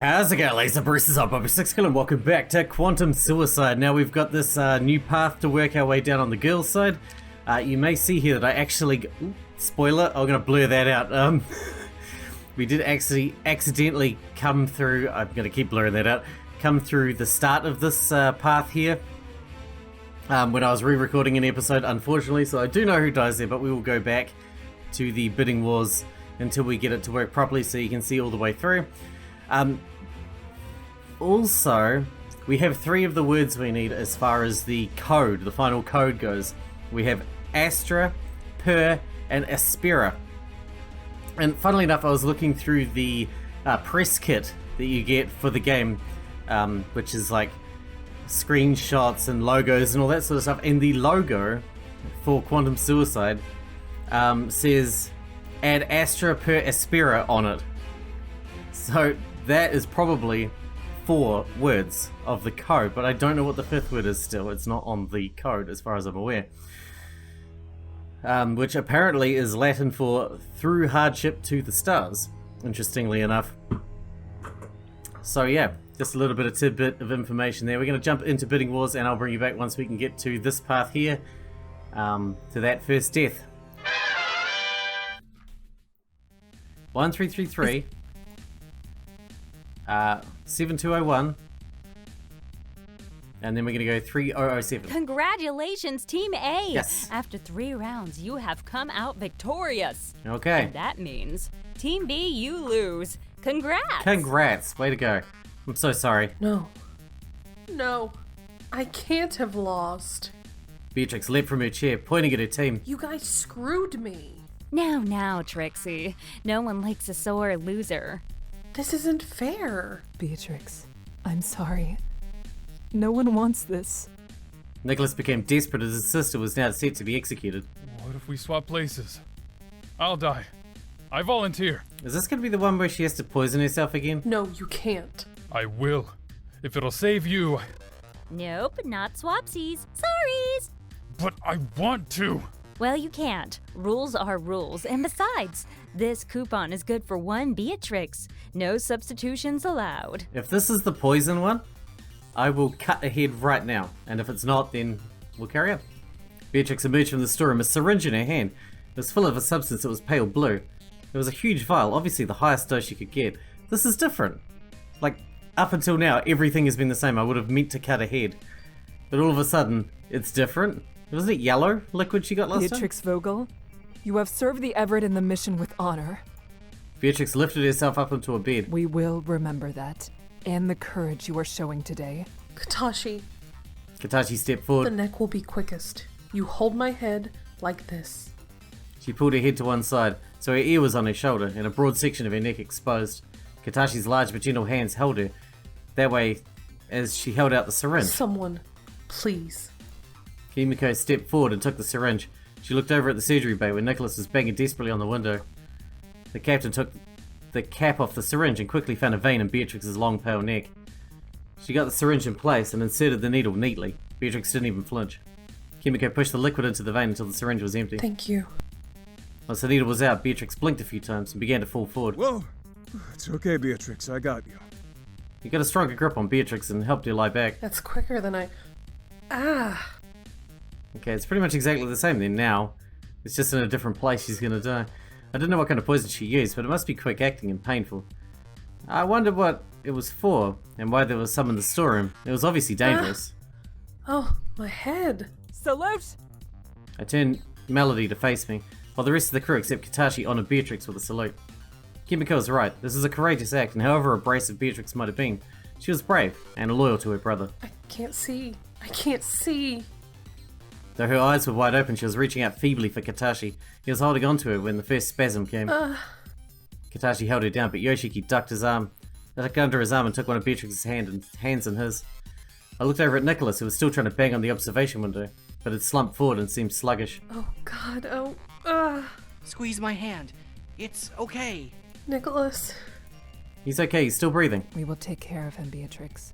How's it going, Laser Bruce's up, Bobby Sixkilla, and welcome back to Quantum Suicide. Now we've got this new path to work our way down on the girls' side. You may see here that I actually... Ooh, spoiler, I'm going to blur that out. We did actually accidentally come through... I'm going to keep blurring that out. Come through the start of this path here. When I was re-recording an episode, unfortunately, so I do know who dies there, but we will go back to the bidding wars until we get it to work properly so you can see all the way through. Also, we have 3 of the words we need as far as the code, the final code goes. We have Astra, Per, and Aspera. And funnily enough, I was looking through the press kit that you get for the game, which is like screenshots and logos and all that sort of stuff. And the logo for Quantum Suicide says add Astra, Per, Aspera on it. So that is probably 4 words of the code, but I don't know what the 5th word is still. It's not on the code as far as I'm aware. Which apparently is Latin for through hardship to the stars, interestingly enough. So yeah, just a little bit of tidbit of information there. We're going to jump into bidding wars and I'll bring you back once we can get to this path here, to that first death. 1333 7201, and then we're going to go 3007. Congratulations, Team A! Yes. After 3 rounds, you have come out victorious. Okay. And that means, Team B, you lose. Congrats! Congrats. Way to go. I'm so sorry. No, I can't have lost. Beatrix leapt from her chair, pointing at her team. You guys screwed me. Now, Trixie. No one likes a sore loser. This isn't fair. Beatrix, I'm sorry. No one wants this. Nicholas became desperate as his sister was now set to be executed. What if we swap places? I'll die. I volunteer. Is this going to be the one where she has to poison herself again? No, you can't. I will. If it'll save you. Nope, not swapsies. Sorries! But I want to. Well, you can't. Rules are rules. And besides, this coupon is good for 1 Beatrix. No substitutions allowed. If this is the poison one, I will cut ahead right now. And if it's not, then we'll carry on. Beatrix emerged from the storeroom, a syringe in her hand. It was full of a substance that was pale blue. It was a huge vial, obviously the highest dose you could get. This is different. Like, up until now, everything has been the same. I would have meant to cut ahead. But all of a sudden, it's different. Wasn't it yellow liquid she got last time? Beatrix Vogel, you have served the Everett and the mission with honor. Beatrix lifted herself up into a bed. We will remember that, and the courage you are showing today. Katashi, Katashi stepped the forward. neck will be quickest. You hold my head like this. She pulled her head to one side, so her ear was on her shoulder and a broad section of her neck exposed. Katashi's large but gentle hands held her. That way, as she held out the syringe. Someone, please. Kimiko stepped forward and took the syringe. She looked over at the surgery bay where Nicholas was banging desperately on the window. The captain took the cap off the syringe and quickly found a vein in Beatrix's long pale neck. She got the syringe in place and inserted the needle neatly. Beatrix didn't even flinch. Kimiko pushed the liquid into the vein until the syringe was empty. Thank you. Once the needle was out, Beatrix blinked a few times and began to fall forward. Whoa! It's okay, Beatrix. I got you. He got a stronger grip on Beatrix and helped her lie back. That's quicker than I... Ah! Okay, it's pretty much exactly the same then now. It's just in a different place she's gonna die. I didn't know what kind of poison she used, but it must be quick acting and painful. I wondered what it was for, and why there was some in the storeroom. It was obviously dangerous. Oh, my head. Salute! I turned Melody to face me, while the rest of the crew except Katashi honored Beatrix with a salute. Kimiko was right. This is a courageous act, and however abrasive Beatrix might have been, she was brave and loyal to her brother. I can't see. I can't see. Though her eyes were wide open, she was reaching out feebly for Katashi. He was holding onto her when the first spasm came. Katashi held her down, but Yoshiki ducked under his arm and took one of Beatrix's hands in his. I looked over at Nicholas, who was still trying to bang on the observation window, but had slumped forward and seemed sluggish. Oh, God. Oh, Squeeze my hand. It's okay. Nicholas. He's okay, he's still breathing. We will take care of him, Beatrix.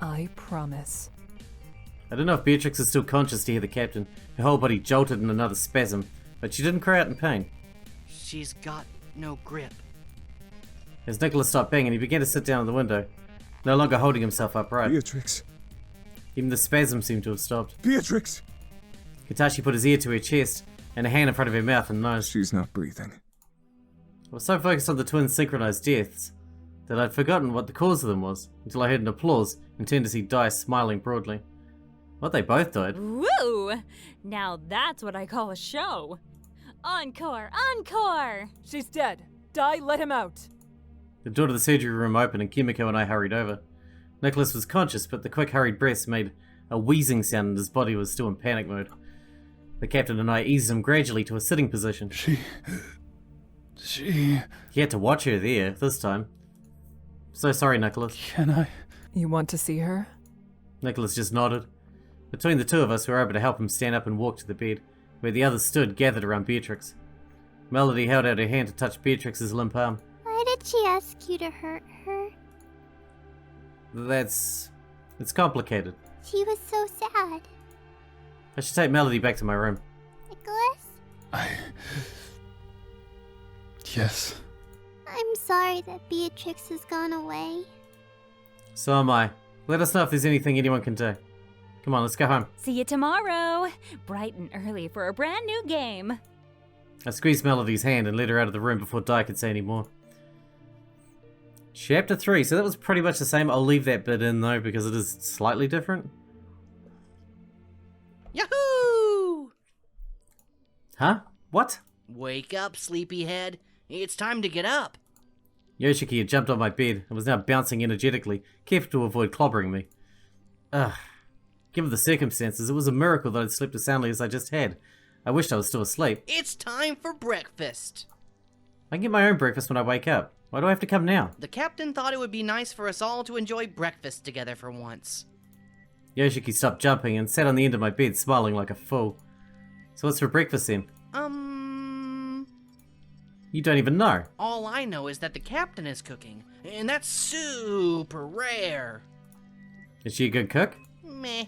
I promise. I don't know if Beatrix is still conscious to hear the captain. Her whole body jolted in another spasm, but she didn't cry out in pain. She's got no grip. As Nicholas stopped banging, he began to sit down at the window, no longer holding himself upright. Beatrix. Even the spasm seemed to have stopped. Beatrix! Katashi put his ear to her chest and a hand in front of her mouth and nose. She's not breathing. I was so focused on the twins' synchronized deaths that I'd forgotten what the cause of them was until I heard an applause and turned to see Dice smiling broadly. Well, they both died. Woo! Now that's what I call a show. Encore! Encore! She's dead. Die, let him out. The door to the surgery room opened and Kimiko and I hurried over. Nicholas was conscious, but the quick hurried breaths made a wheezing sound and his body was still in panic mode. The captain and I eased him gradually to a sitting position. She... He had to watch her there, this time. So sorry, Nicholas. Can I? You want to see her? Nicholas just nodded. Between the two of us, we were able to help him stand up and walk to the bed, where the others stood gathered around Beatrix. Melody held out her hand to touch Beatrix's limp arm. Why did she ask you to hurt her? It's complicated. She was so sad. I should take Melody back to my room. Nicholas? Yes. I'm sorry that Beatrix has gone away. So am I. Let us know if there's anything anyone can do. Come on, let's go home. See you tomorrow, bright and early for a brand new game. I squeezed Melody's hand and led her out of the room before Di could say any more. Chapter 3, so that was pretty much the same. I'll leave that bit in though because it is slightly different. Yahoo! Huh? What? Wake up, sleepyhead. It's time to get up. Yoshiki had jumped on my bed and was now bouncing energetically, careful to avoid clobbering me. Ugh. Given the circumstances, it was a miracle that I'd slept as soundly as I just had. I wished I was still asleep. It's time for breakfast. I can get my own breakfast when I wake up. Why do I have to come now? The captain thought it would be nice for us all to enjoy breakfast together for once. Yoshiki stopped jumping and sat on the end of my bed, smiling like a fool. So what's for breakfast then? You don't even know. All I know is that the captain is cooking, and that's super rare. Is she a good cook? Meh.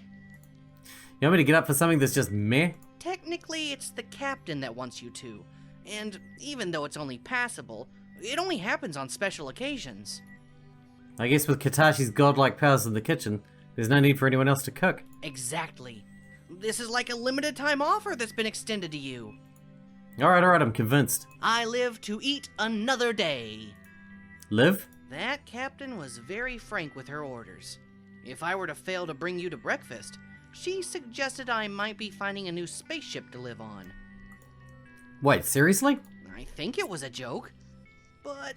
You want me to get up for something that's just meh? Technically, it's the captain that wants you to. And even though it's only passable, it only happens on special occasions. I guess with Katashi's godlike powers in the kitchen, there's no need for anyone else to cook. Exactly. This is like a limited time offer that's been extended to you. Alright, I'm convinced. I live to eat another day. Live? That captain was very frank with her orders. If I were to fail to bring you to breakfast, she suggested I might be finding a new spaceship to live on. Wait, seriously? I think it was a joke, but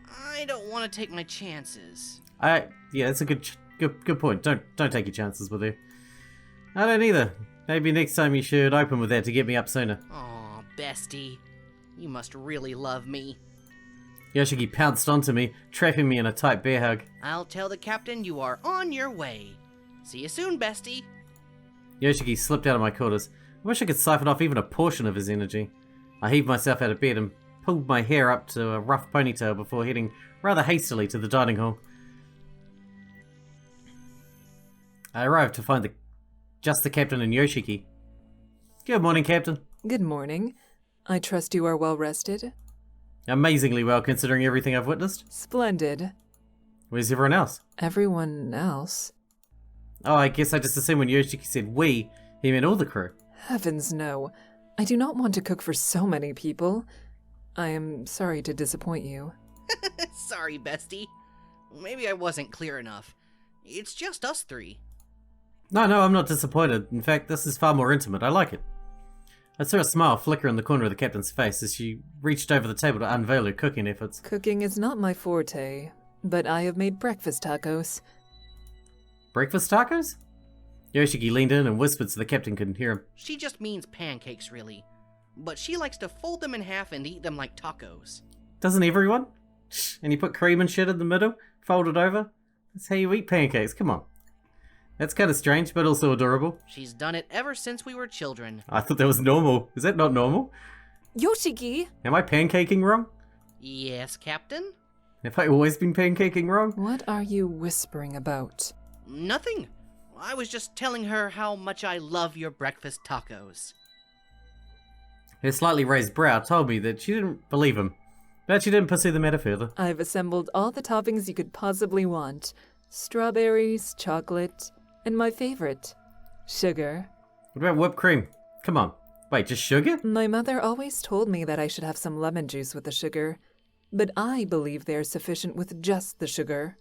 I don't want to take my chances. Yeah, that's a good point. Don't take your chances with her. I don't either. Maybe next time you should open with that to get me up sooner. Aw, bestie. You must really love me. Yoshiki pounced onto me, trapping me in a tight bear hug. I'll tell the captain you are on your way. See you soon, bestie. Yoshiki slipped out of my quarters. I wish I could siphon off even a portion of his energy. I heaved myself out of bed and pulled my hair up to a rough ponytail before heading rather hastily to the dining hall. I arrived to find just the captain and Yoshiki. Good morning, Captain. Good morning. I trust you are well rested. Amazingly well, considering everything I've witnessed. Splendid. Where's everyone else? Everyone else? Oh, I guess I just assumed when Yoshiki said we, he meant all the crew. Heavens no. I do not want to cook for so many people. I am sorry to disappoint you. Sorry, bestie. Maybe I wasn't clear enough. It's just us three. No, I'm not disappointed. In fact, this is far more intimate. I like it. I saw a smile flicker in the corner of the captain's face as she reached over the table to unveil her cooking efforts. Cooking is not my forte, but I have made breakfast tacos. Breakfast tacos? Yoshiki leaned in and whispered so the captain couldn't hear him. She just means pancakes, really. But she likes to fold them in half and eat them like tacos. Doesn't everyone? Shh, and you put cream and shit in the middle, fold it over? That's how you eat pancakes, come on. That's kind of strange, but also adorable. She's done it ever since we were children. I thought that was normal. Is that not normal? Yoshiki! Am I pancaking wrong? Yes, Captain? Have I always been pancaking wrong? What are you whispering about? Nothing. I was just telling her how much I love your breakfast tacos. Her slightly raised brow told me that she didn't believe him. Bet you didn't pursue the matter further. I've assembled all the toppings you could possibly want. Strawberries, chocolate, and my favorite, sugar. What about whipped cream? Come on. Wait, just sugar? My mother always told me that I should have some lemon juice with the sugar, but I believe they're sufficient with just the sugar.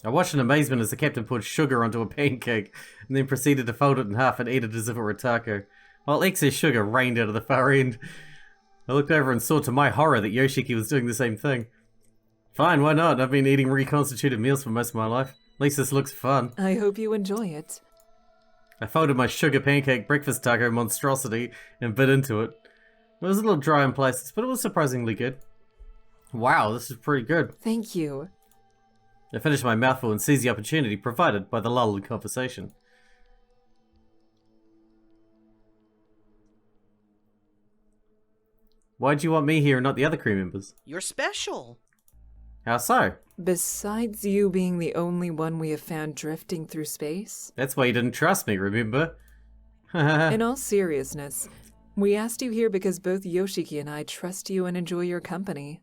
I watched in amazement as the captain poured sugar onto a pancake and then proceeded to fold it in half and eat it as if it were a taco, while excess sugar rained out of the far end. I looked over and saw to my horror that Yoshiki was doing the same thing. Fine, why not? I've been eating reconstituted meals for most of my life. At least this looks fun. I hope you enjoy it. I folded my sugar pancake breakfast taco monstrosity and bit into it. It was a little dry in places, but it was surprisingly good. Wow, this is pretty good. Thank you. I finished my mouthful and seized the opportunity provided by the lull in conversation. Why'd you want me here and not the other crew members? You're special. How so? Besides you being the only one we have found drifting through space? That's why you didn't trust me, remember? In all seriousness, we asked you here because both Yoshiki and I trust you and enjoy your company.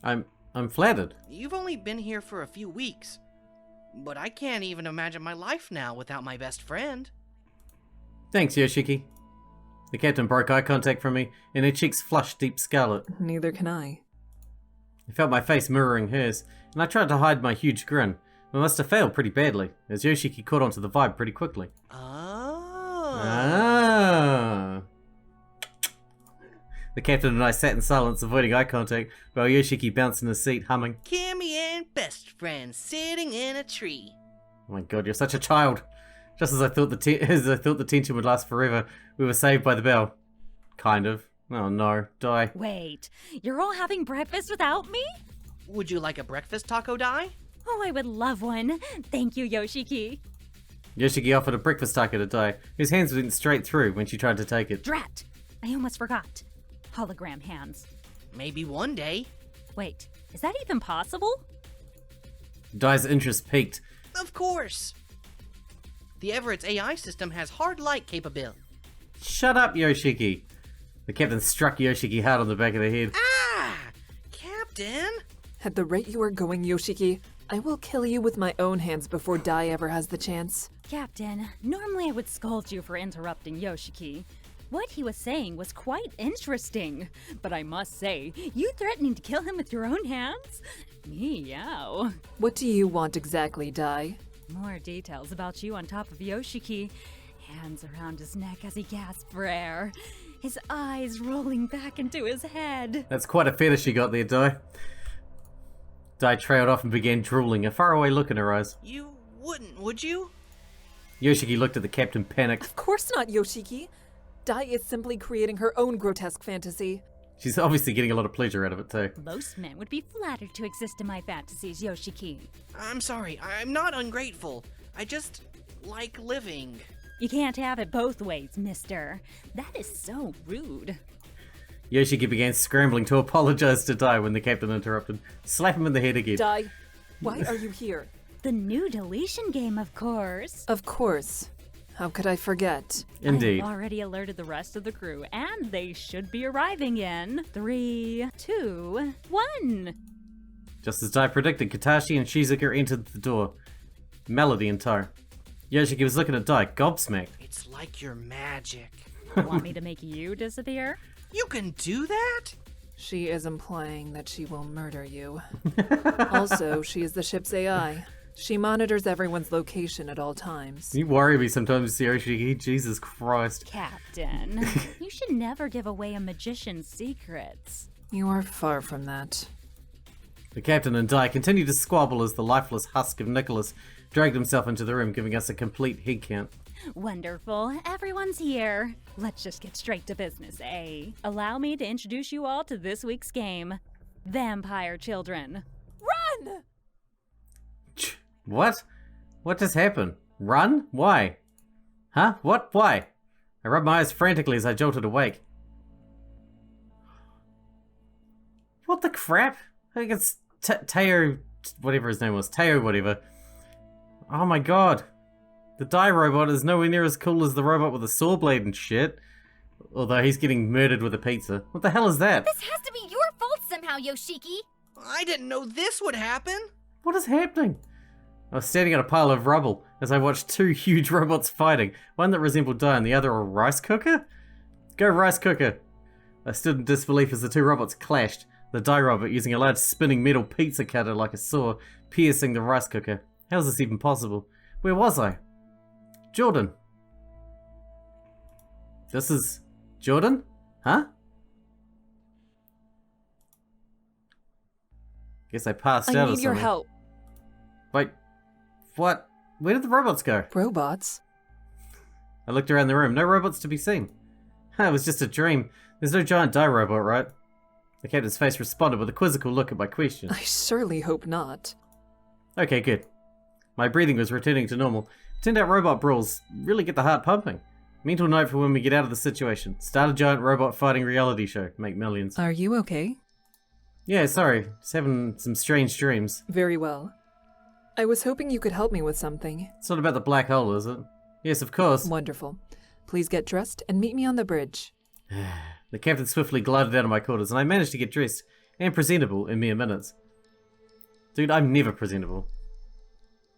I'm flattered. You've only been here for a few weeks, but I can't even imagine my life now without my best friend. Thanks, Yoshiki. The captain broke eye contact from me, and her cheeks flushed deep scarlet. Neither can I. I felt my face mirroring hers, and I tried to hide my huge grin. I must have failed pretty badly, as Yoshiki caught onto the vibe pretty quickly. Oh. Ah. The captain and I sat in silence, avoiding eye contact, while Yoshiki bounced in his seat, humming. Kimmy and best friend sitting in a tree. Oh my god, you're such a child. Just as I thought the tension would last forever, we were saved by the bell. Kind of. Oh no, die. Wait, you're all having breakfast without me? Would you like a breakfast taco die? Oh, I would love one. Thank you, Yoshiki. Yoshiki offered a breakfast taco to Dai, whose hands went straight through when she tried to take it. Drat! I almost forgot. Hologram hands. Maybe one day. Wait, is that even possible? Dai's interest peaked. Of course. The Everett's AI system has hard light capability. Shut up, Yoshiki. The captain struck Yoshiki hard on the back of the head. Ah! Captain! At the rate you are going, Yoshiki, I will kill you with my own hands before Dai ever has the chance. Captain, normally I would scold you for interrupting Yoshiki. What he was saying was quite interesting, but I must say, you threatening to kill him with your own hands? Meow. What do you want exactly, Dai? More details about you on top of Yoshiki. Hands around his neck as he gasped for air. His eyes rolling back into his head. That's quite a fetish you got there, Dai. Dai trailed off and began drooling, a faraway look in her eyes. You wouldn't, would you? Yoshiki looked at the captain, panicked. Of course not, Yoshiki. Dai is simply creating her own grotesque fantasy. She's obviously getting a lot of pleasure out of it, too. Most men would be flattered to exist in my fantasies, Yoshiki. I'm sorry, I'm not ungrateful. I just like living. You can't have it both ways, mister. That is so rude. Yoshiki began scrambling to apologize to Dai when the captain interrupted. Slap him in the head again. Dai, why are you here? The new Deletion Game, of course. Of course. How could I forget? Indeed. I've already alerted the rest of the crew, and they should be arriving in 3, 2, 1. Just as Dai predicted, Katashi and Shizuka entered the door. Melody and Taro. Yoshiki was looking at Dai, gobsmacked. It's like your magic. Want me to make you disappear? You can do that? She is implying that she will murder you. Also, she is the ship's AI. She monitors everyone's location at all times. You worry me sometimes, Yoshiki. Jesus Christ. Captain, you should never give away a magician's secrets. You are far from that. The captain and Dai continued to squabble as the lifeless husk of Nicholas dragged himself into the room, giving us a complete head count. Wonderful. Everyone's here. Let's just get straight to business, eh? Allow me to introduce you all to this week's game. Vampire Children. Run! What? What just happened? Run? Why? Huh? What? Why? I rubbed my eyes frantically as I jolted awake. What the crap? I think it's Teo, whatever his name was. Teo whatever. Oh my god. The Dai robot is nowhere near as cool as the robot with a saw blade and shit. Although he's getting murdered with a pizza. What the hell is that? This has to be your fault somehow, now, Yoshiki. I didn't know this would happen. What is happening? I was standing on a pile of rubble as I watched two huge robots fighting, one that resembled Dai and the other a rice cooker? Go rice cooker! I stood in disbelief as the two robots clashed, the Dai robot using a large spinning metal pizza cutter like a saw, piercing the rice cooker. How is this even possible? Where was I? Jordan. This is... Jordan? Huh? Guess I passed out or I need something. your help. Wait, what? Where did the robots go? Robots? I looked around the room. No robots to be seen. It was just a dream. There's no giant Dai robot, right? The captain's face responded with a quizzical look at my question. I surely hope not. Okay, good. My breathing was returning to normal. Turned out robot brawls really get the heart pumping. Mental note for when we get out of the situation. Start a giant robot fighting reality show. Make millions. Are you okay? Yeah, sorry. Just having some strange dreams. Very well. I was hoping you could help me with something. It's not about the black hole, is it? Yes, of course. Wonderful. Please get dressed and meet me on the bridge. The captain swiftly glided out of my quarters, and I managed to get dressed and presentable in mere minutes. Dude, I'm never presentable.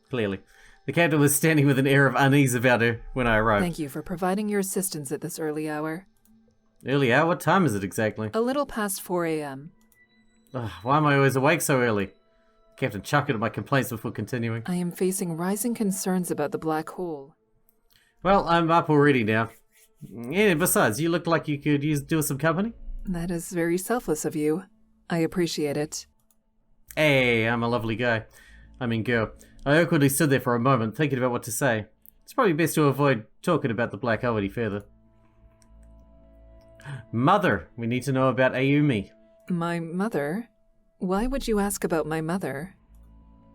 Clearly. The captain was standing with an air of unease about her when I arrived. Thank you for providing your assistance at this early hour. Early hour? What time is it exactly? A little past 4 a.m. Ugh, why am I always awake so early? The captain chuckled at my complaints before continuing. I am facing rising concerns about the black hole. Well, I'm up already now. Yeah, besides, you look like you could do some company. That is very selfless of you. I appreciate it. Hey, I'm a lovely guy. I mean girl. I awkwardly stood there for a moment, thinking about what to say. It's probably best to avoid talking about the black hole any further. Mother, we need to know about Ayumi. My mother? Why would you ask about my mother?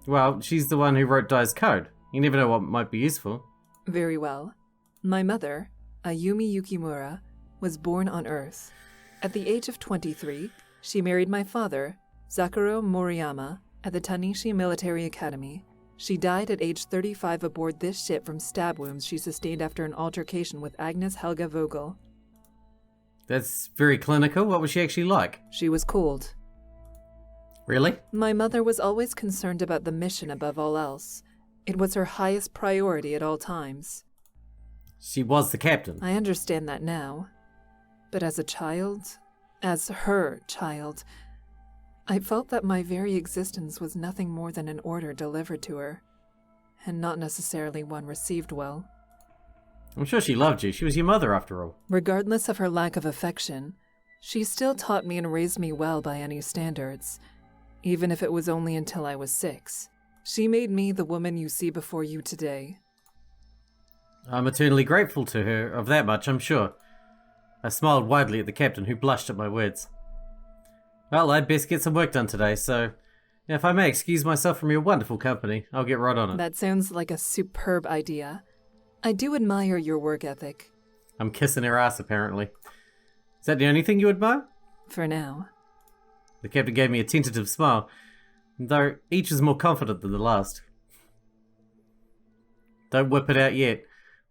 Well, she's the one who wrote Dai's code. You never know what might be useful. Very well. My mother, Ayumi Yukimura, was born on Earth. At the age of 23, she married my father, Zakuro Moriyama, at the Tanishi Military Academy. She died at age 35 aboard this ship from stab wounds she sustained after an altercation with Agnes Helga Vogel. That's very clinical. What was she actually like? She was cold. Really? My mother was always concerned about the mission above all else. It was her highest priority at all times. She was the captain. I understand that now. But as a child, as her child, I felt that my very existence was nothing more than an order delivered to her, and not necessarily one received well. I'm sure she loved you. She was your mother, after all. Regardless of her lack of affection, she still taught me and raised me well by any standards, even if it was only until I was 6. She made me the woman you see before you today. I'm eternally grateful to her, of that much, I'm sure. I smiled widely at the captain, who blushed at my words. Well, I'd best get some work done today, so if I may excuse myself from your wonderful company, I'll get right on it. That sounds like a superb idea. I do admire your work ethic. I'm kissing her ass, apparently. Is that the only thing you admire? For now. The captain gave me a tentative smile, though each was more confident than the last. Don't whip it out yet.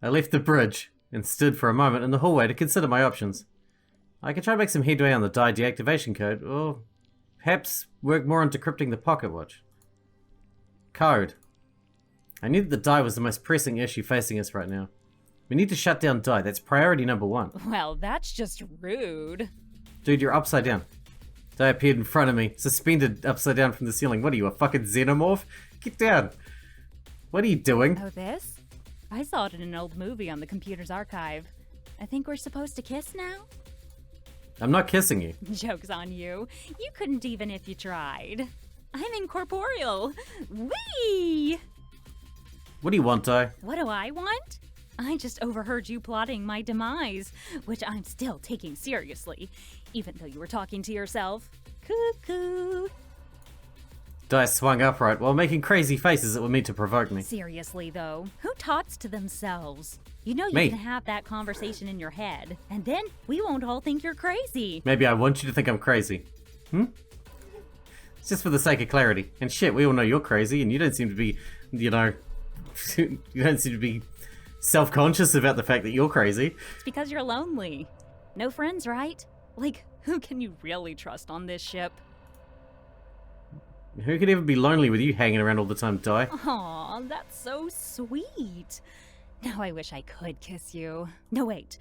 I left the bridge and stood for a moment in the hallway to consider my options. I could try to make some headway on the Dai deactivation code, or perhaps work more on decrypting the pocket watch. Code. I knew that the Dai was the most pressing issue facing us right now. We need to shut down Dai. That's priority number 1. Well, that's just rude. Dude, you're upside down. Dai appeared in front of me, suspended upside down from the ceiling. What are you, a fucking xenomorph? Get down. What are you doing? Oh, this? I saw it in an old movie on the computer's archive. I think we're supposed to kiss now? I'm not kissing you. Joke's on you. You couldn't even if you tried. I'm incorporeal. Whee! What do you want, Dai? What do I want? I just overheard you plotting my demise, which I'm still taking seriously, even though you were talking to yourself. Cuckoo. Dai swung upright while making crazy faces that were meant to provoke me. Seriously, though, who talks to themselves? You know you Me. can have that conversation in your head, and then we won't all think you're crazy. Maybe I want you to think I'm crazy. It's just for the sake of clarity. And shit, we all know you're crazy, and you don't seem to be, you don't seem to be self-conscious about the fact that you're crazy. It's because you're lonely. No friends, right? Like, who can you really trust on this ship? Who could ever be lonely with you hanging around all the time, Di? Aw, that's so sweet. Now I wish I could kiss you. No, wait.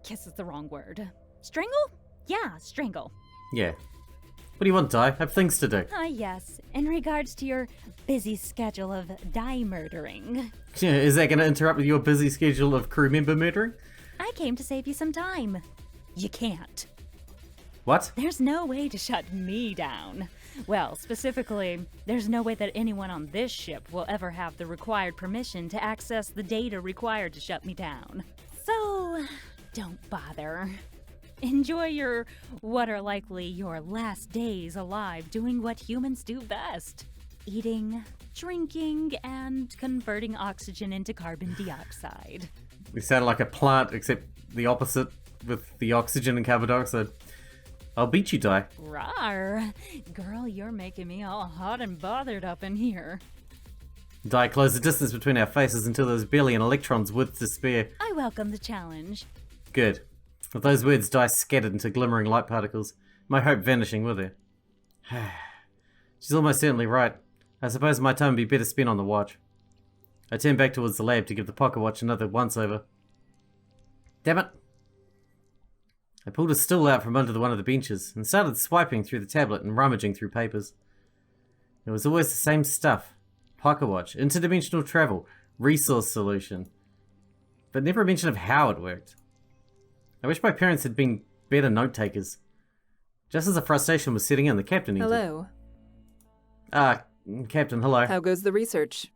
Kiss is the wrong word. Strangle? Yeah, strangle. Yeah. What do you want, Di? I have things to do. Yes. In regards to your busy schedule of die murdering. Yeah, is that going to interrupt with your busy schedule of crew member murdering? I came to save you some time. You can't. What? There's no way to shut me down. Well, specifically, there's no way that anyone on this ship will ever have the required permission to access the data required to shut me down. So, don't bother. Enjoy what are likely your last days alive doing what humans do best. Eating, drinking, and converting oxygen into carbon dioxide. You sound like a plant, except the opposite with the oxygen and carbon dioxide. I'll beat you, Di. Rawr. Girl, you're making me all hot and bothered up in here. Di, close the distance between our faces until there's barely an electron's width to spare. I welcome the challenge. Good. With those words, Di scattered into glimmering light particles, my hope vanishing with her. She's almost certainly right. I suppose my time would be better spent on the watch. I turned back towards the lab to give the pocket watch another once-over. Damn it! I pulled a stool out from under one of the benches and started swiping through the tablet and rummaging through papers. It was always the same stuff. Pocket watch, interdimensional travel, resource solution. But never a mention of how it worked. I wish my parents had been better note-takers. Just as the frustration was setting in, the captain entered. Hello. Captain, hello. How goes the research?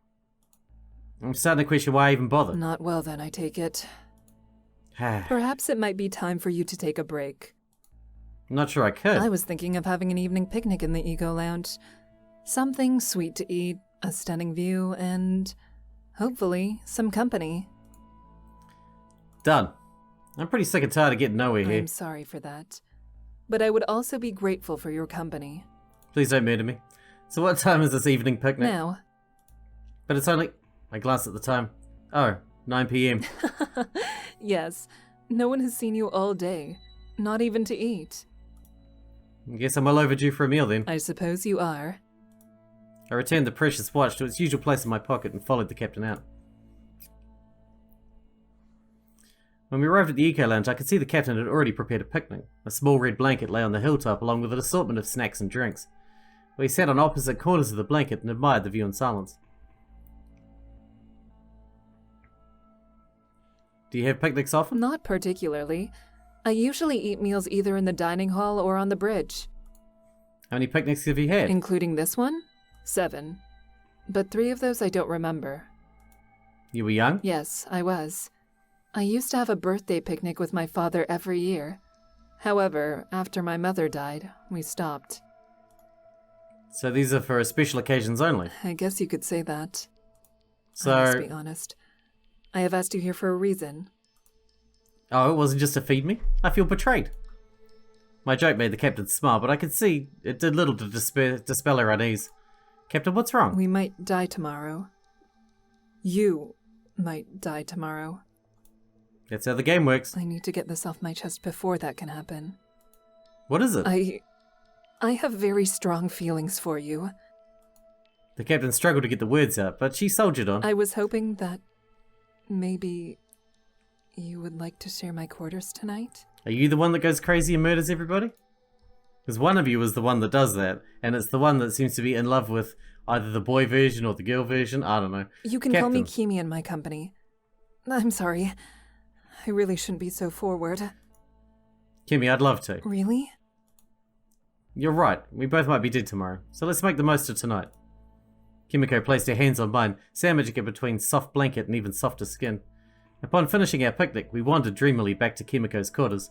I'm starting to question why I even bothered. Not well then, I take it. Perhaps it might be time for you to take a break. I'm not sure I could. I was thinking of having an evening picnic in the Eco Lounge. Something sweet to eat, a stunning view, and hopefully some company. Done. I'm pretty sick and tired of getting nowhere here. I'm sorry for that. But I would also be grateful for your company. Please don't murder me. So what time is this evening picnic? Now. But it's only... I glanced at the time. Oh, 9 p.m. Yes. No one has seen you all day. Not even to eat. I guess I'm well overdue for a meal then. I suppose you are. I returned the precious watch to its usual place in my pocket and followed the captain out. When we arrived at the Eco Lounge, I could see the captain had already prepared a picnic. A small red blanket lay on the hilltop along with an assortment of snacks and drinks. We sat on opposite corners of the blanket and admired the view in silence. Do you have picnics often? Not particularly. I usually eat meals either in the dining hall or on the bridge. How many picnics have you had? Including this one? 7. But 3 of those I don't remember. You were young? Yes, I was. I used to have a birthday picnic with my father every year. However, after my mother died, we stopped. So these are for special occasions only? I guess you could say that. So... I must be honest. I have asked you here for a reason. Oh, it wasn't just to feed me? I feel betrayed. My joke made the captain smile, but I could see it did little to dispel her unease. Captain, what's wrong? We might die tomorrow. You might die tomorrow. That's how the game works. I need to get this off my chest before that can happen. What is it? I have very strong feelings for you. The captain struggled to get the words out, but she soldiered on. I was hoping that maybe you would like to share my quarters tonight? Are you the one that goes crazy and murders everybody? Because one of you is the one that does that, and it's the one that seems to be in love with either the boy version or the girl version. I don't know. You can call me Kimi in my company. I'm sorry. I really shouldn't be so forward. Kimmy, I'd love to. Really? You're right. We both might be dead tomorrow, so let's make the most of tonight. Kimiko placed her hands on mine, sandwiching it between soft blanket and even softer skin. Upon finishing our picnic, we wandered dreamily back to Kimiko's quarters.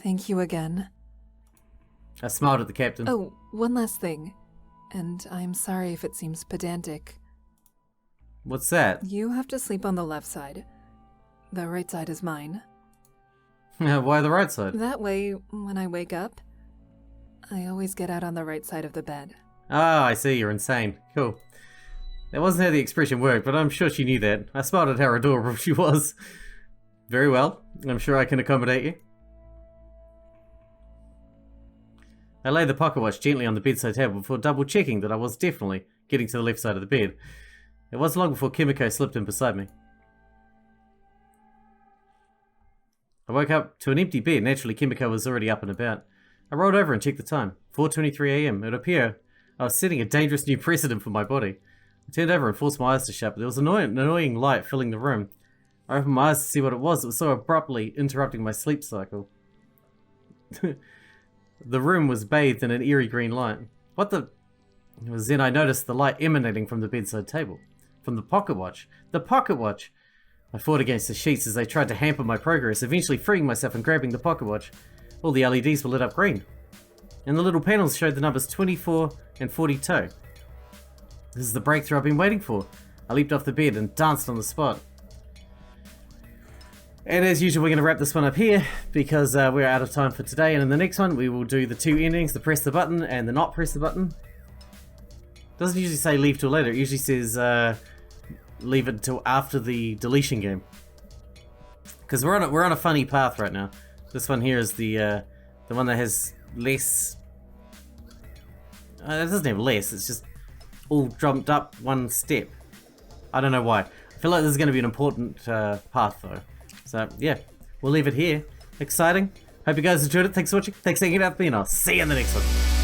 Thank you again. I smiled at the captain. Oh, one last thing. And I'm sorry if it seems pedantic. What's that? You have to sleep on the left side. The right side is mine. Why the right side? That way, when I wake up, I always get out on the right side of the bed. Ah, I see, you're insane. Cool. That wasn't how the expression worked, but I'm sure she knew that. I smiled at how adorable she was. Very well. I'm sure I can accommodate you. I laid the pocket watch gently on the bedside table before double checking that I was definitely getting to the left side of the bed. It wasn't long before Kimiko slipped in beside me. I woke up to an empty bed. Naturally, Kimiko was already up and about. I rolled over and checked the time. 4:23 a.m. It would appear I was setting a dangerous new precedent for my body. I turned over and forced my eyes to shut, but there was an annoying light filling the room. I opened my eyes to see what it was. It was so abruptly interrupting my sleep cycle. The room was bathed in an eerie green light. What the... It was then I noticed the light emanating from the bedside table. From the pocket watch. The pocket watch! I fought against the sheets as they tried to hamper my progress, eventually freeing myself and grabbing the pocket watch. All the LEDs were lit up green, and the little panels showed the numbers 24 and 42. This is the breakthrough I've been waiting for. I leaped off the bed and danced on the spot. And as usual, we're going to wrap this one up here because we're out of time for today. And in the next one, we will do the two endings, the press the button and the not press the button. It doesn't usually say leave till later. It usually says leave it until after the deletion game. Because we're on a funny path right now. This one here is the one that has less. It doesn't have less. It's just all jumped up one step. I don't know why. I feel like this is going to be an important path though. So yeah, we'll leave it here. Exciting. Hope you guys enjoyed it. Thanks for watching. Thanks for hanging out with me, and I'll see you in the next one.